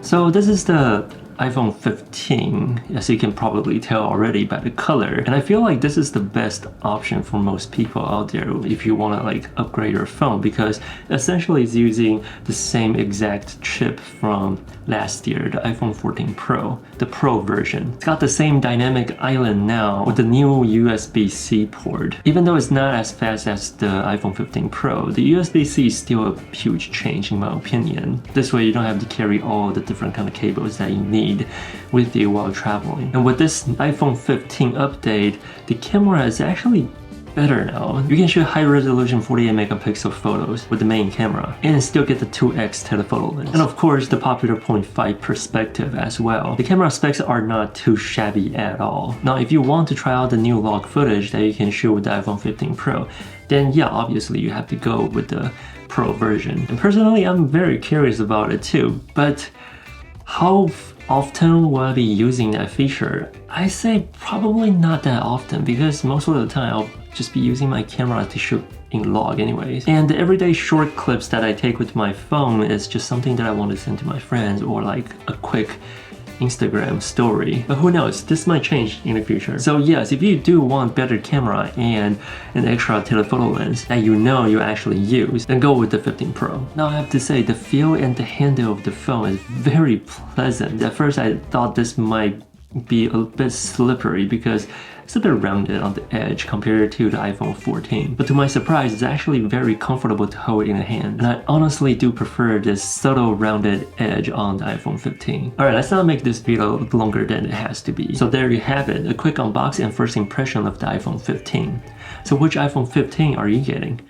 So this is the iPhone 15, as you can probably tell already by the color, and I feel like this is the best option for most people out there if you want to like upgrade your phone, because essentially it's using the same exact chip from last year, the iPhone 14 Pro, the Pro version. It's got the same dynamic island now with the new USB-C port. Even though it's not as fast as the iPhone 15 Pro, the USB-C is still a huge change in my opinion. This way you don't have to carry all the different kind of cables that you need with you while traveling. And with this iPhone 15 update, the camera is actually better now. You can shoot high-resolution 48 megapixel photos with the main camera and still get the 2x telephoto lens. And of course, the popular 0.5 perspective as well. The camera specs are not too shabby at all. Now, if you want to try out the new log footage that you can shoot with the iPhone 15 Pro, then yeah, obviously you have to go with the Pro version. And personally, I'm very curious about it too. But how often will I be using that feature? I say probably not that often, because most of the time I'll just be using my camera to shoot in log anyways. And the everyday short clips that I take with my phone is just something that I want to send to my friends, or like a quick Instagram story. But who knows, this might change in the future. So yes, if you do want better camera and an extra telephoto lens that you actually use, then go with the 15 Pro. Now I have to say, the feel and the handle of the phone is very pleasant. At first I thought this might be a bit slippery because it's a bit rounded on the edge compared to the iPhone 14. But to my surprise, it's actually very comfortable to hold in the hand. And I honestly do prefer this subtle rounded edge on the iPhone 15. Alright, let's not make this video longer than it has to be. So there you have it, a quick unboxing and first impression of the iPhone 15. So which iPhone 15 are you getting?